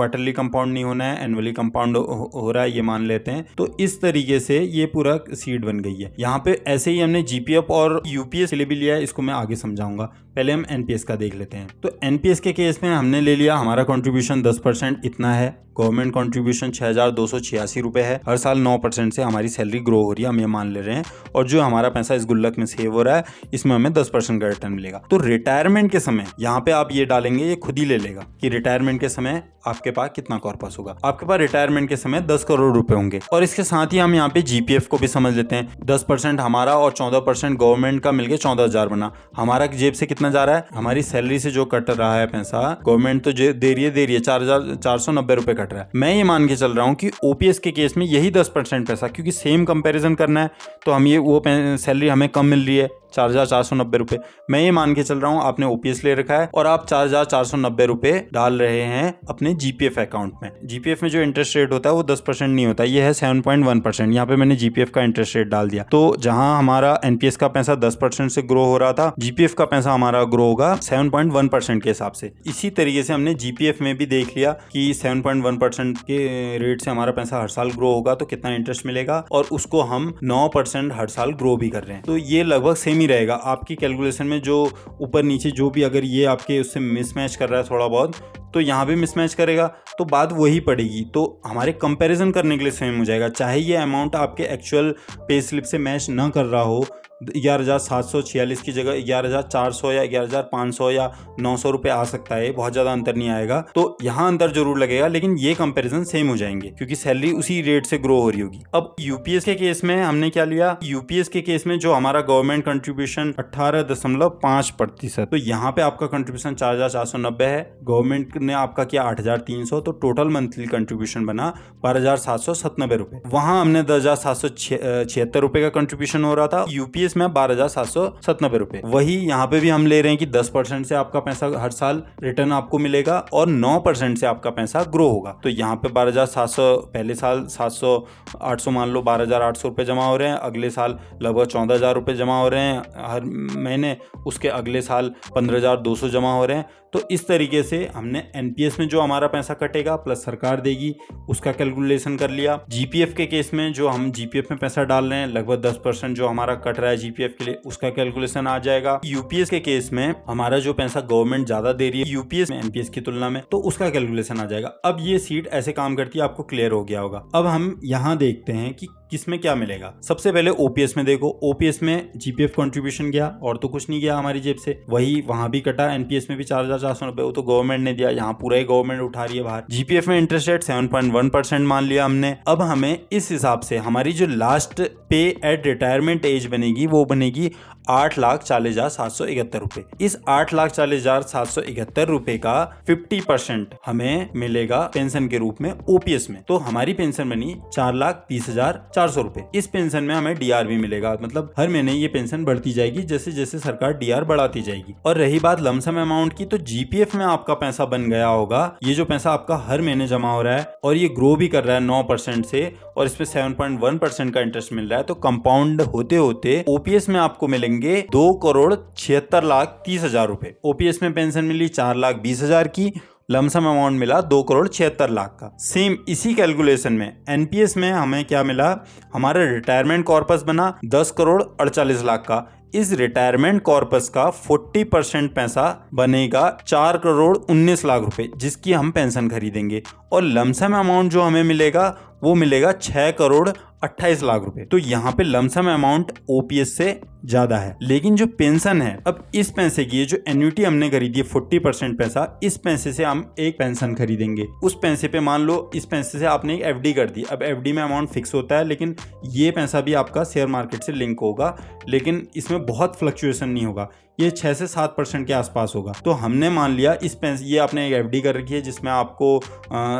क्वार्टरली कंपाउंड नहीं होना है, एनुअली कंपाउंड हो रहा है, ये मान लेते हैं। तो इस तरीके से ये पूरा सीट बन गई है। यहाँ पे ऐसे ही हमने जीपीएफ और यूपीएस के लिए भी लिया है, इसको मैं आगे समझाऊंगा। पहले हम एनपीएस का देख लेते हैं। तो एनपीएस के केस में हमने ले लिया, हमारा कंट्रीब्यूशन 10% इतना है, गवर्नमेंट कंट्रीब्यूशन 6286 रुपए है, हर साल 9% से हमारी सैलरी ग्रो हो रही है, हम ये मान ले रहे हैं, और जो हमारा पैसा इस गुल्लक में सेव हो रहा है इसमें हमें 10% का रिटर्न मिलेगा। तो रिटायरमेंट के समय यहाँ पे आप ये डालेंगे, ये खुद ही ले लेगा कि रिटायरमेंट के समय आपके पास कितना कॉर्पस होगा। आपके पास रिटायरमेंट के समय 10 करोड़ रुपए होंगे। और इसके साथ ही हम यहाँ पे जीपीएफ को भी समझ लेते हैं। 10% हमारा और 14% गवर्नमेंट का मिलके 14,000 बना। हमारा जेब से कितना जा रहा है, हमारी सैलरी से जो कट रहा है पैसा, गवर्नमेंट तो दे रही है 4,490 रुपए कट रहा है। मैं ये मान के चल रहा हूँ कि ओपीएस के केस में यही 10% पैसा, क्योंकि सेम कंपेरिजन करना है तो हम ये वो सैलरी हमें कम मिल रही है 4,490 रुपए, मैं ये मान के चल रहा हूँ आपने ओपीएस ले रखा है और आप 4,490 रुपए डाल रहे हैं अपने जीपीएफ अकाउंट में। जीपीएफ में जो इंटरेस्ट रेट होता है वो 10% नहीं होता, ये है 7.1%। यहाँ पे मैंने जीपीएफ का इंटरेस्ट रेट डाल दिया। तो जहां हमारा एनपीएस का पैसा 10% से ग्रो हो रहा था, जीपीएफ का पैसा हमारा ग्रो होगा 7.1% के हिसाब से। इसी तरीके से हमने जीपीएफ में भी देख लिया कि 7.1% के रेट से हमारा पैसा हर साल ग्रो होगा तो कितना इंटरेस्ट मिलेगा, और उसको हम 9% हर साल ग्रो भी कर रहे हैं। तो ये लगभग सेम रहेगा आपकी कैलकुलेशन में, जो ऊपर नीचे जो भी अगर ये आपके उससे मिसमैच कर रहा है थोड़ा बहुत, तो यहाँ भी मिसमैच करेगा तो बात वही पड़ेगी। तो हमारे कंपैरिजन करने के लिए सेम हो जाएगा, चाहे ये अमाउंट आपके एक्चुअल पे स्लिप से मैच ना कर रहा हो। 11,746 की जगह 11,400 या 11,500 या 900 रुपए आ सकता है, बहुत ज़्यादा अंतर नहीं आएगा। तो यहाँ अंतर जरूर लगेगा, लेकिन ये कंपैरिजन सेम हो जाएंगे क्योंकि सैलरी उसी रेट से ग्रो हो रही होगी। अब यूपीएस के केस में हमने क्या लिया, यूपीएस के केस में जो हमारा गवर्नमेंट कंट्रीब्यूशन 18.5%, तो यहाँ पे आपका कंट्रीब्यूशन 4,490 है, गवर्नमेंट ने आपका किया 8,300, तो टोटल मंथली कंट्रीब्यूशन बना 12,797 रुपए। वहां हमने 10,776 रुपए का कंट्रीब्यूशन हो रहा था, यूपीएस में 12,797 रुपए। वही यहाँ पे भी हम ले रहे हैं कि 10% से आपका पैसा हर साल रिटर्न आपको मिलेगा और 9% से आपका पैसा ग्रो होगा। तो यहाँ पे 12,700 पहले साल 700 800 मान लो 12,800 रुपए जमा हो रहे हैं, अगले साल लगभग 14,000 रुपए जमा हो रहे हैं हर महीने, उसके अगले साल 15,200 जमा हो रहे हैं। तो इस तरीके से हमने एनपीएस में जो हमारा पैसा कटेगा प्लस सरकार देगी उसका कैलकुलेशन कर लिया। जीपीएफ के केस में जो हम जीपीएफ में पैसा डाल रहे हैं लगभग 10% जो हमारा कट रहा है जीपीएफ के लिए, उसका कैलकुलेशन आ जाएगा। यूपीएस के केस में हमारा जो पैसा गवर्नमेंट ज्यादा दे रही है यूपीएस में एनपीएस की तुलना में, तो उसका कैलकुलेशन आ जाएगा। अब ये सीट ऐसे काम करती है, आपको क्लियर हो गया होगा। अब हम यहाँ देखते हैं कि किसमें क्या मिलेगा। सबसे पहले ओपीएस में देखो, ओपीएस में जीपीएफ कंट्रीब्यूशन गया और तो कुछ नहीं गया हमारी जेब से, वही वहां भी कटा। एनपीएस में भी 4,490 वो तो गवर्नमेंट ने दिया, यहाँ पूरा ही गवर्नमेंट उठा रही है बाहर। जीपीएफ में इंटरेस्ट रेट 7.1% मान लिया हमने। अब हमें इस हिसाब से हमारी जो लास्ट पे एट रिटायरमेंट एज बनेगी वो बनेगी 8,40,771 रुपए। इस 8,40,771 रुपए का 50% हमें मिलेगा पेंशन के रूप में ओपीएस में। तो हमारी पेंशन बनी 4,30,400 रुपए। इस पेंशन में हमें डीआर भी मिलेगा, मतलब हर महीने ये पेंशन बढ़ती जाएगी जैसे जैसे सरकार डीआर बढ़ाती जाएगी। और रही बात लमसम अमाउंट की, तो जीपीएफ में आपका पैसा बन गया होगा, ये जो पैसा आपका हर महीने जमा हो रहा है और ये ग्रो भी कर रहा है 9% से, और इसमें 7.1% का इंटरेस्ट मिल रहा है। तो कंपाउंड होते होते ओपीएस में आपको मिलेंगे 2,76,30,000 रुपए। ओपीएस में पेंशन मिली 4,20,000 की, लमसम अमाउंट मिला 2,76,00,000 का। सेम इसी कैलकुलेशन में एनपीएस में हमें क्या मिला, हमारा रिटायरमेंट कॉर्पस बना 10,48,00,000 का। इस रिटायरमेंट कॉर्पस का 40% पैसा बनेगा 4,19,00,000 रुपए, जिसकी हम पेंशन खरीदेंगे। और लमसम अमाउंट जो हमें मिलेगा वो मिलेगा 6,28,00,000 रुपए। तो यहाँ पे लमसम अमाउंट ओपीएस से ज्यादा है, लेकिन जो पेंशन है, अब इस पैसे की जो एन्युटी हमने खरीदी है 40% पैसा, इस पैसे से हम एक पेंशन खरीदेंगे। उस पैसे पे मान लो इस पैसे से आपने एक एफडी कर दी। अब एफडी में अमाउंट फिक्स होता है, लेकिन ये पैसा भी आपका शेयर मार्केट से लिंक होगा, लेकिन इसमें बहुत फ्लक्चुएशन नहीं होगा, ये 6 से 7% के आसपास होगा। तो हमने मान लिया इस पैसे, ये आपने एक एफडी कर रखी है जिसमें आपको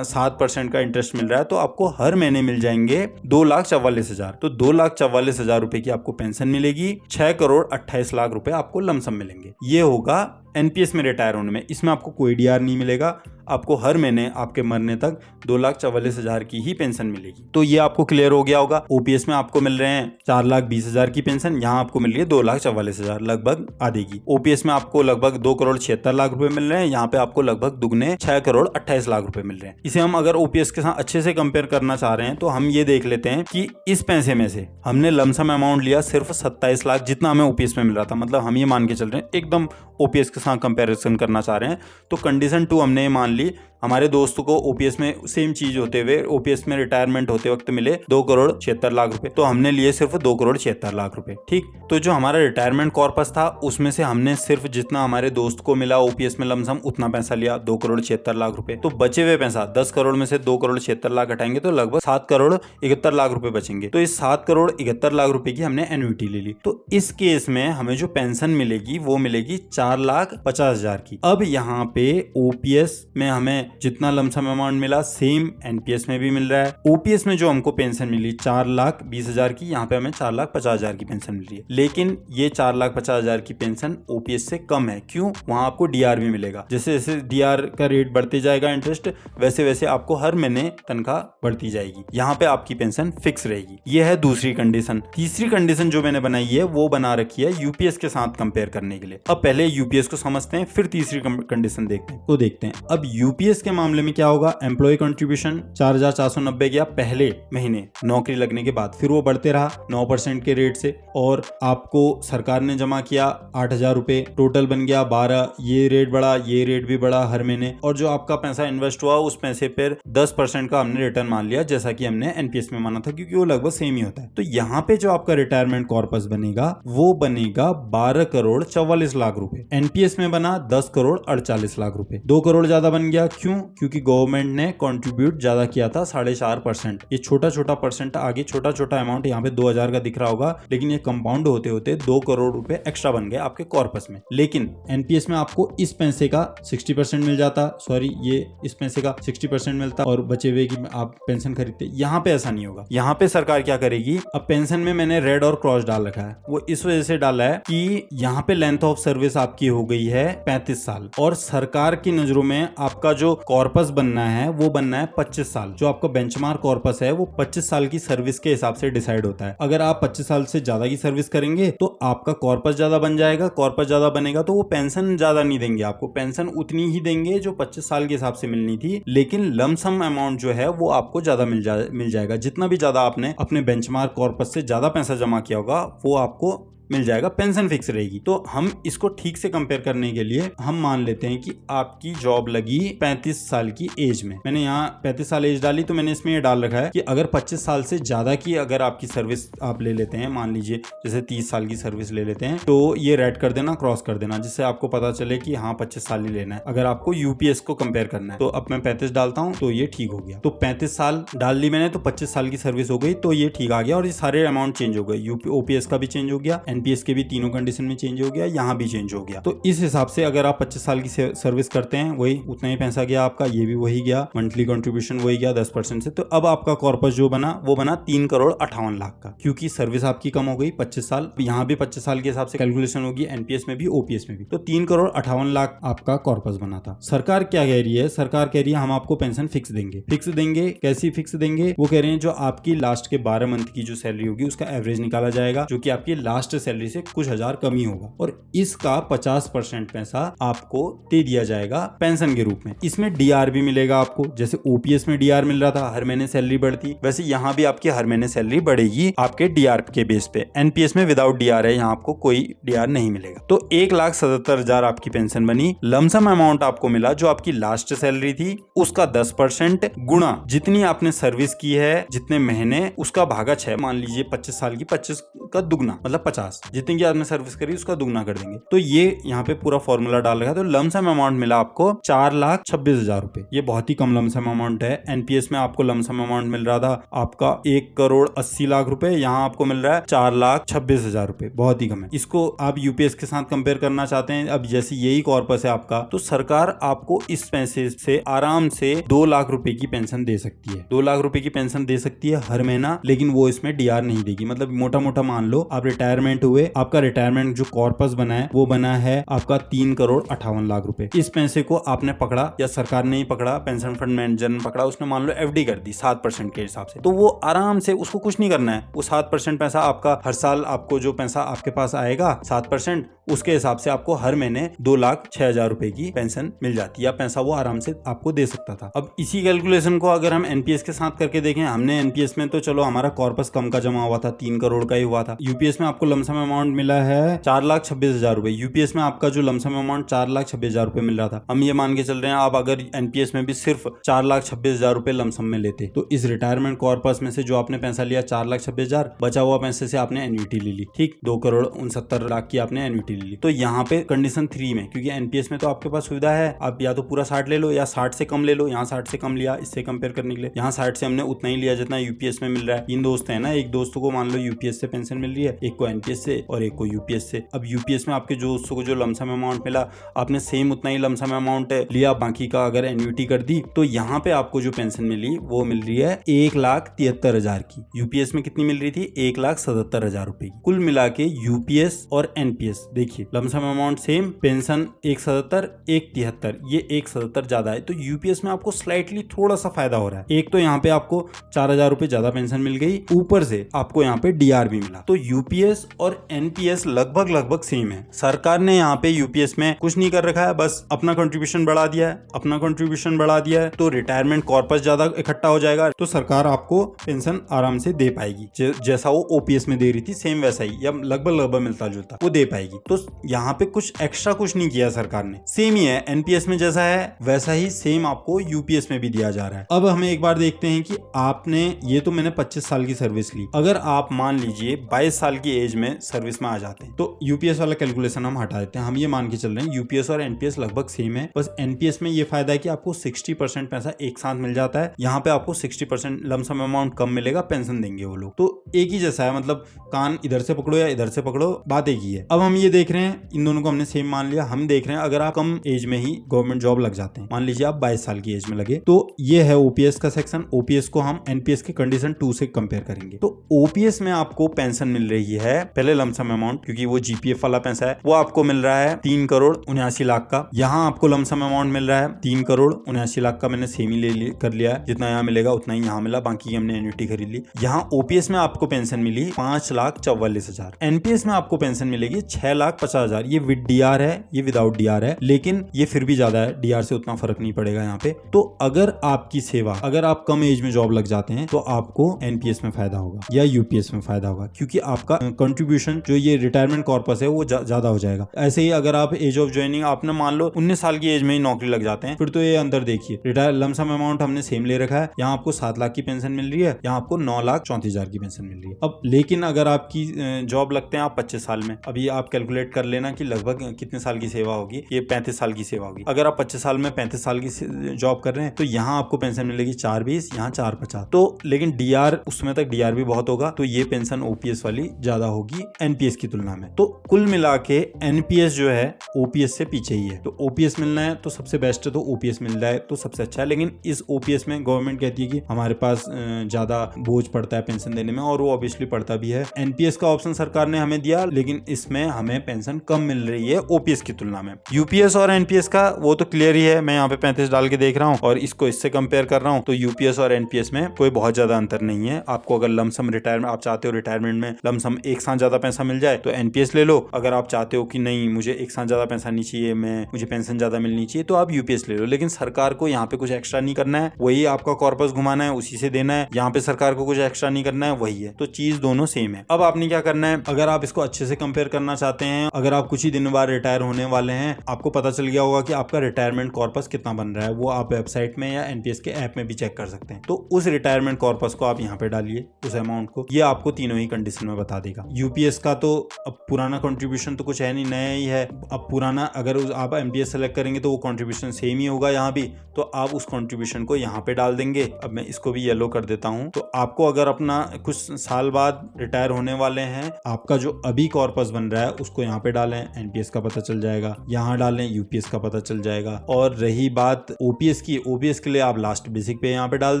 7% का इंटरेस्ट मिल रहा है, तो आपको हर महीने मिल जाएंगे 2,44,000। तो 2,44,000 रुपए की आपको पेंशन मिलेगी, 6,28,00,000 रुपए आपको लमसम मिलेंगे। ये होगा एनपीएस में रिटायर होने में, इसमें आपको कोई डीआर नहीं मिलेगा। आपको हर महीने आपके मरने तक 2,44,000 की ही पेंशन मिलेगी। तो ये आपको क्लियर हो गया होगा। ओपीएस में आपको मिल रहे हैं 4,20,000 की पेंशन, यहाँ आपको मिल रही है 2,44,000, लगभग आधे की। ओपीएस में आपको लगभग 2,76,00,000 रुपए मिल रहे हैं, यहाँ पे आपको लगभग दुगने 6,28,00,000 रुपए मिल रहे हैं। इसे हम अगर ओपीएस के साथ अच्छे से कंपेयर करना चाह रहे हैं तो हम ये देख लेते हैं कि इस पैसे में से हमने लमसम अमाउंट लिया सिर्फ 27 लाख, जितना हमें ओपीएस में मिल रहा था। मतलब हम ये मान के चल रहे हैं एकदम ओपीएस के साथ कंपैरिजन करना चाह रहे हैं। तो कंडीशन 2 हमने मान ली, हमारे दोस्तों को ओपीएस में सेम चीज होते हुए ओपीएस में रिटायरमेंट होते वक्त मिले 2,76,00,000 रुपए, तो हमने लिए सिर्फ 2,76,00,000 रुपए। ठीक, तो जो हमारा रिटायरमेंट कॉर्पस था उसमें से हमने सिर्फ जितना हमारे दोस्त को मिला ओपीएस में लमसम उतना पैसा लिया, 2,76,00,000 रुपए। तो बचे हुए पैसा 10 करोड़ में से 2,76,00,000 घटाएंगे तो लगभग 7,71,00,000 रुपए बचेंगे। तो इस 7,71,00,000 रुपए की हमने एन्युटी ले ली। तो इस केस में हमें जो पेंशन मिलेगी वो मिलेगी 4,50,000 की। अब यहाँ पे ओपीएस में हमें जितना लमसम अमाउंट मिला सेम एनपीएस में भी मिल रहा है। ओपीएस में जो हमको पेंशन मिली 4,20,000 की, यहाँ पे हमें 4,50,000 की पेंशन मिल रही है। लेकिन ये 4,50,000 की पेंशन ओपीएस से कम है। क्यों? वहां आपको डीआर भी मिलेगा। जैसे जैसे डीआर का रेट बढ़ते जाएगा इंटरेस्ट, वैसे वैसे आपको हर महीने तनख्वाह बढ़ती जाएगी। यहाँ पे आपकी पेंशन फिक्स रहेगी। ये है दूसरी कंडीशन। तीसरी कंडीशन जो मैंने बनाई है वो बना रखी है यूपीएस के साथ कंपेयर करने के लिए। अब पहले यूपीएस को समझते हैं, फिर तीसरी कंडीशन देखते हैं। तो देखते हैं अब यूपीएस के मामले में क्या होगा। एम्प्लॉय कंट्रीब्यूशन 4,490 गया पहले महीने नौकरी लगने के बाद, फिर वो बढ़ते रहा 9% के रेट से, और आपको सरकार ने जमा किया 8,000 रुपए, टोटल बन गया 12। ये रेट बढ़ा, ये रेट भी बढ़ा हर महीने, और जो आपका पैसा इन्वेस्ट हुआ उस पैसे पर 10% का हमने रिटर्न मान लिया, जैसा कि हमने एनपीएस में माना था, क्योंकि वो लगभग सेम ही होता है। तो यहाँ पे जो आपका रिटायरमेंट कॉर्पस बनेगा वो बनेगा 12,44,00,000 रुपए। एनपीएस में बना 10,48,00,000 रुपए, 2 करोड़ ज्यादा बन गया। क्यों? क्योंकि गवर्नमेंट ने कंट्रीब्यूट ज्यादा किया था 4.5%। ये छोटा छोटा परसेंट आगे, छोटा छोटा अमाउंट यहाँ पे 2,000 का दिख रहा होगा, लेकिन ये कंपाउंड होते होते 2 करोड़ रुपए एक्स्ट्रा बन गए आपके कॉर्पस में। लेकिन एनपीएस में आपको इस पैसे का 60% मिल जाता, सॉरी ये इस पैसे का 60% मिलता और बचे हुए की आप पेंशन खरीदते। यहाँ पे ऐसा नहीं होगा। यहाँ पे सरकार क्या करेगी, अब पेंशन में मैंने रेड और क्रॉस डाल रखा है, वो इस वजह से डाला है कि यहाँ पे लेंथ ऑफ सर्विस आपकी हो गई है 35 साल, और सरकार की नजरों में आपका जो कॉर्पस बनना है वो बनना है 25 साल। जो आपका बेंचमार्क कॉर्पस है वो 25 साल की सर्विस के हिसाब से डिसाइड होता है। अगर आप 25 साल से ज्यादा की सर्विस करेंगे तो आपका कॉर्पस ज्यादा बन जाएगा। कॉर्पस ज्यादा बनेगा तो वो पेंशन ज्यादा नहीं देंगे आपको, पेंशन उतनी ही देंगे जो 25 साल के हिसाब से मिलनी थी, लेकिन लमसम अमाउंट जो है वो आपको ज्यादा मिल जाएगा। जितना भी ज्यादा आपने अपने बेंचमार्क कॉर्पस से ज्यादा पैसा जमा किया होगा वो आपको मिल जाएगा, पेंशन फिक्स रहेगी। तो हम इसको ठीक से कंपेयर करने के लिए हम मान लेते हैं कि आपकी जॉब लगी 35 साल की एज में। मैंने यहाँ 35 साल एज डाली, तो मैंने इसमें ये डाल रखा है कि अगर 25 साल से ज्यादा की अगर आपकी सर्विस आप ले लेते हैं, मान लीजिए जैसे 30 साल की सर्विस ले लेते हैं, तो ये रेड कर देना, क्रॉस कर देना, जिससे आपको पता चले कि हाँ 25 साल ही लेना है अगर आपको यूपीएस को कंपेयर करना है। तो अब मैं 35 डालता हूँ तो ये ठीक हो गया। तो 35 साल डाल ली मैंने, तो 25 साल की सर्विस हो गई, तो ये ठीक आ गया। और ये सारे अमाउंट चेंज हो गए, ओपीएस का भी चेंज हो गया, एनपीएस के भी तीनों कंडीशन में चेंज हो गया, यहाँ भी चेंज हो गया। तो इस हिसाब से अगर आप 25 साल की सर्विस करते हैं वही उतना ही पैसा गया आपका, ये भी वही गया, मंथली कंट्रीब्यूशन वही गया 10% से। तो अब आपका कॉर्पस जो बना वो बना 3,58,00,000 का, क्योंकि सर्विस आपकी कम हो गई 25 साल। यहाँ भी 25 साल के हिसाब से कैलकुलेशन होगी, एनपीएस में भी ओपीएस में भी। तो 3,58,00,000 आपका कॉर्पस बना था। सरकार क्या कह रही है, सरकार कह रही है हम आपको पेंशन फिक्स देंगे। फिक्स देंगे, कैसी फिक्स देंगे? वो कह रहे हैं जो आपकी लास्ट के 12 मंथ की जो सैलरी होगी उसका एवरेज निकाला जाएगा, जो कि आपकी लास्ट सैलरी से कुछ हजार कम ही होगा, और इसका 50% पैसा आपको दे दिया जाएगा पेंशन के रूप में। इसमें डीआर भी मिलेगा आपको, जैसे ओपीएस में डीआर मिल रहा था, हर महीने सैलरी बढ़ती, वैसे यहाँ भी आपकी हर महीने सैलरी बढ़ेगी आपके डीआर के बेस पे। एनपीएस में विदाउट डीआर है, यहाँ आपको कोई डीआर नहीं मिलेगा। तो 1,77,000 आपकी पेंशन बनी। लमसम अमाउंट आपको मिला जो आपकी लास्ट सैलरी थी उसका 10% गुणा जितनी आपने सर्विस की है, जितने महीने, उसका भागा 6। मान लीजिए 25 साल की 25 का दुगना मतलब 50, जितनी की आपने सर्विस करी उसका दुगना कर देंगे। तो ये यहाँ पे पूरा फॉर्मूला डाल रखा है। तो लमसम अमाउंट मिला आपको 4,26,000 रुपए। ये बहुत ही कम लमसम अमाउंट है। एनपीएस में आपको लमसम अमाउंट मिल रहा था आपका 1,80,00,000 रुपए, यहाँ आपको मिल रहा है 4,26,000 रुपए, बहुत ही कम है। इसको आप यूपीएस के साथ कंपेयर करना चाहते हैं, अब जैसे यही कॉर्पस है आपका, तो सरकार आपको इस पैसे से आराम से 2 लाख रुपए की पेंशन दे सकती है। 2 लाख रुपए की पेंशन दे सकती है हर महीना, लेकिन वो इसमें डीआर नहीं देगी। मतलब मोटा मोटा मान मान लो आप रिटायरमेंट हुए, आपका रिटायरमेंट जो कॉर्पस बना है वो बना है आपका 3,58,00,000 रुपए। इस पैसे को आपने पकड़ा या सरकार ने ही पकड़ा, पेंशन फंड मैनेजर ने पकड़ा, उसने मान लो एफडी कर दी 7% के हिसाब से, तो वो आराम से, उसको कुछ नहीं करना है, वो 7% पैसा आपका हर साल, आपको जो पैसा आपके पास आएगा 7%, उसके हिसाब से आपको हर महीने 2,06,000 रुपए की पेंशन मिल जाती है, या पैसा वो आराम से आपको दे सकता था। अब इसी कैलकुलेशन को अगर हम एनपीएस के साथ करके देखें, हमने एनपीएस में तो चलो हमारा कॉर्पस कम का जमा हुआ था, 3 करोड़ का ही हुआ था। यूपीएस में आपको लमसम अमाउंट मिला है 4,26,000 रुपए। यूपीएस में आपका जो लमसम अमाउंट 4,26,000 रुपए मिल रहा था, हम ये मान के चल रहे हैं आप अगर एनपीएस में भी सिर्फ 4,26,000 रुपए लमसम में लेते, तो इस रिटायरमेंट कॉर्पस में से जो आपने पैसा लिया 4,26,000, बचा हुआ पैसे से आपने एन्युटी ले ली, ठीक, 2,69,00,000 की आपने एन्युटी ले ली। तो यहाँ पे कंडीशन 3 में, क्योंकि एनपीएस में तो आपके पास सुविधा है, आप या तो पूरा 60 ले लो या 60 से कम ले लो। यहाँ 60 से कम लिया इससे कंपेयर करने के लिए, यहाँ 60 से हमने उतना ही लिया जितना यूपीएस में मिल रहा है। 3 दोस्त है ना, एक दोस्त को मान लो यूपीएस से पेंशन मिल रही है, एक को एनपीएस से और एक को यूपीएस से। अब यूपीएस में आपके दोस्तों को जो लमसम अमाउंट मिला, आपने सेम उतना ही लमसम अमाउंट लिया, बाकी का अगर एन्युटी कर दी, तो यहाँ पे आपको जो पेंशन मिली वो मिल रही है 1,73,000 की। यूपीएस में कितनी मिल रही थी? 1,77,000 रुपए की। कुल मिला के यूपीएस और एनपीएस देखिए, लमसम अमाउंट सेम, पेंशन 1,77, 1,73, ये 1,77 ज्यादा है, तो यूपीएस में आपको स्लाइटली थोड़ा सा फायदा हो रहा है। एक तो यहाँ पे आपको 4,000 रुपए ज्यादा पेंशन मिल गई, ऊपर से आपको यहाँ पे डीआर भी मिला। तो यूपीएस और एनपीएस लगभग सेम है। सरकार ने यहाँ पे यूपीएस में कुछ नहीं कर रखा है, बस अपना कंट्रीब्यूशन बढ़ा दिया है, अपना कंट्रीब्यूशन बढ़ा दिया है, तो रिटायरमेंट कॉर्पस ज्यादा इकट्ठा हो जाएगा, तो सरकार आपको पेंशन आराम से दे पाएगी, जैसा वो ओपीएस में दे रही थी सेम वैसा ही, या लगभग मिलता जुलता वो दे पाएगी। तो यहाँ पे कुछ एक्स्ट्रा कुछ नहीं किया सरकार ने, सेम ही है, एनपीएस में जैसा है वैसा ही सेम आपको यूपीएस में भी दिया जा रहा है। अब हमें एक बार देखते हैं कि आपने, ये तो मैंने 25 साल की सर्विस ली, अगर आप मान लीजिए 22 साल की एज में सर्विस में आ जाते हैं, तो यूपीएस वाला कैलकुलेशन हम हटा देते हैं, हम ये मान के चल रहे हैं यूपीएस और एनपीएस लगभग सेम है, बस एनपीएस में ये फायदा है कि आपको 60% पैसा एक साथ मिल जाता है, यहाँ पे आपको 60% लमसम अमाउंट कम मिलेगा, पेंशन देंगे वो लोग, तो एक ही जैसा है, मतलब कान इधर से पकड़ो या इधर से पकड़ो, बात एक ही है। अब हम ये देख रहे हैं, इन दोनों को हमने सेम मान लिया, हम देख रहे हैं अगर आप कम एज में ही गवर्नमेंट जॉब लग जाते हैं, मान लीजिए आप 22 साल की एज में लगे, तो ये है ओपीएस का सेक्शन। ओपीएस को हम एनपीएस के कंडीशन 2 से कंपेयर करेंगे, तो ओपीएस में आपको पेंशन मिल रही है पहले लमसम अमाउंट, क्योंकि वो जीपीएफ वाला पैसा है, वो आपको मिल रहा है 3,79,00,000 का। यहाँ आपको लमसम अमाउंट मिल रहा है 3,79,00,000 का, मैंने सेम ही कर लिया, जितना यहाँ मिलेगा उतना ही यहाँ मिला, बाकी की हमने एन्युटी खरीद ली। यहाँ ओपीएस में आपको पेंशन मिली 5,44,000, एनपीएस में आपको पेंशन मिलेगी 6,50,000। ये विद डीआर है, ये विदाउट डीआर है, लेकिन ये फिर भी ज्यादा है, डीआर से उतना फर्क नहीं पड़ेगा यहाँ पे। तो अगर आपकी सेवा, अगर आप कम एज में जॉब लग जाते हैं, तो आपको एनपीएस में फायदा होगा या यूपीएस में फायदा होगा, क्योंकि आपका कंट्रीब्यूशन जो ये रिटायरमेंट कॉर्पस है वो ज्यादा हो जाएगा। ऐसे ही अगर आप एज ऑफ ज्वाइनिंग, आपने मान लो 19 साल की एज में ही नौकरी लग जाते हैं, फिर तो ये अंदर देखिए, रिटायर लमसम अमाउंट हमने सेम ले रखा है, यहाँ आपको 7 लाख की पेंशन मिल रही है, यहाँ आपको 9,34,000 की पेंशन मिल रही है। अब लेकिन अगर आपकी जॉब लगते हैं आप 25 साल में, अभी आप कैलकुलेट कर लेना कि लगभग कितने साल की सेवा होगी, ये 35 साल की सेवा होगी। अगर आप 25 साल में 35 साल की जॉब कर रहे हैं, तो यहाँ आपको पेंशन मिलेगी 4,20, यहाँ 4,50, तो लेकिन डीआर, उसमें तक डीआर भी बहुत होगा, तो ये पेंशन ओपीएस वाली ज्यादा होगी एनपीएस की तुलना में। तो कुल मिला के एनपीएस जो है ओपीएस से पीछे ही है, तो ओपीएस मिलना है तो सबसे बेस्ट है, तो ओपीएस मिल रहा है तो सबसे अच्छा है। लेकिन इस ओपीएस में गवर्नमेंट कहती है कि हमारे पास ज्यादा बोझ पड़ता है पेंशन देने में, और वो ऑब्वियसली पड़ता भी है। एनपीएस का ऑप्शन सरकार ने हमें दिया, लेकिन इसमें हमें पेंशन कम मिल रही है ओपीएस की तुलना में। यूपीएस और एनपीएस का वो तो क्लियर ही है, मैं यहाँ पे 35 डाल के देख रहा हूँ और इसको इससे कंपेयर कर रहा हूँ, तो यूपीएस और एनपीएस में कोई बहुत ज्यादा अंतर नहीं है। आपको अगर लमसम रिटायरमेंट आप चाहते हो, रिटायरमेंट में लमसम एक साथ ज्यादा पैसा मिल जाए, तो एनपीएस ले लो। अगर आप चाहते हो कि नहीं मुझे एक साथ ज्यादा पैसा नहीं चाहिए, मुझे पेंशन ज्यादा मिलनी चाहिए, तो आप यूपीएस ले लो। लेकिन सरकार को यहाँ पे कुछ एक्स्ट्रा नहीं करना है, वही आपका कॉर्पस घुमाना है, उसी से देना है। यहाँ पे सरकार को कुछ एक्स्ट्रा नहीं करना है, वही है, तो चीज दोनों सेम है। अब आपने क्या करना है, अगर आप इसको अच्छे से कंपेयर करना चाहते हैं, अगर आप कुछ ही दिन बाद रिटायर होने वाले हैं, आपको पता चल गया होगा कि आपका रिटायरमेंट कॉर्पस कितना बन रहा है, वो आप वेबसाइट में या एनपीएस के ऐप में भी चेक कर सकते हैं। तो उस रिटायरमेंट कॉर्पस को आप यहाँ पे डालिए, उस अमाउंट को, ये आपको तीनों ही कंडीशन में बता देगा। यूपीएस का तो अब पुराना कंट्रीब्यूशन तो कुछ है नहीं, नया ही है। अब पुराना अगर आप एमपीएस सेलेक्ट करेंगे तो वो कंट्रीब्यूशन सेम ही होगा यहाँ भी, तो आप उस कंट्रीब्यूशन को यहाँ पे डाल देंगे। अब मैं इसको भी येलो कर देता हूँ। तो आपको अगर अपना कुछ साल बाद रिटायर होने वाले हैं, आपका जो अभी कॉर्पस बन रहा है उसको यहाँ पे डालें, एनपीएस का पता चल जाएगा, यहाँ डालें यूपीएस का पता चल जाएगा। और रही बात ओपीएस की, ओपीएस के लिए आप लास्ट बेसिक पे यहाँ पे डाल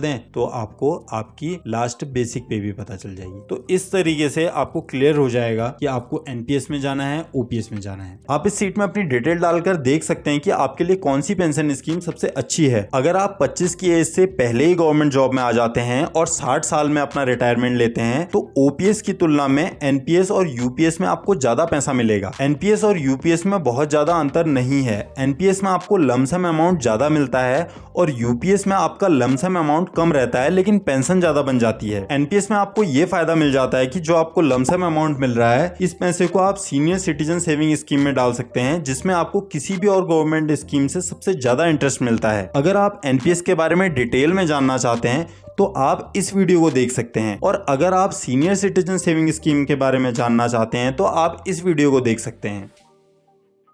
दें, तो आपको आपकी लास्ट बेसिक पे भी पता चल जाएगी। तो इस तरीके तरीके से आपको क्लियर हो जाएगा कि आपको एनपीएस में जाना है, ओपीएस में जाना है। आप इस सीट में अपनी डिटेल डालकर देख सकते हैं कि आपके लिए कौन सी पेंशन स्कीम सबसे अच्छी है। अगर आप 25 की एज से पहले ही गवर्नमेंट जॉब में आ जाते हैं और 60 साल में अपना रिटायरमेंट लेते हैं तो ओपीएस की तुलना में एनपीएस और यूपीएस में आपको ज्यादा पैसा मिलेगा। एनपीएस और यूपीएस में बहुत ज्यादा अंतर नहीं है। एनपीएस में आपको लमसम अमाउंट ज्यादा मिलता है और यूपीएस में आपका लमसम अमाउंट कम रहता है लेकिन पेंशन ज्यादा बन जाती है। एनपीएस में आपको ये फायदा मिल जाता है कि जो आपको लमसम अमाउंट मिल रहा है इस पैसे को आप सीनियर सिटीजन सेविंग स्कीम में डाल सकते हैं, जिसमें आपको किसी भी और गवर्नमेंट स्कीम से सबसे ज्यादा इंटरेस्ट मिलता है। अगर आप एनपीएस के बारे में डिटेल में जानना चाहते हैं तो आप इस वीडियो को देख सकते हैं, और अगर आप सीनियर सिटीजन सेविंग स्कीम के बारे में जानना चाहते हैं तो आप इस वीडियो को देख सकते हैं।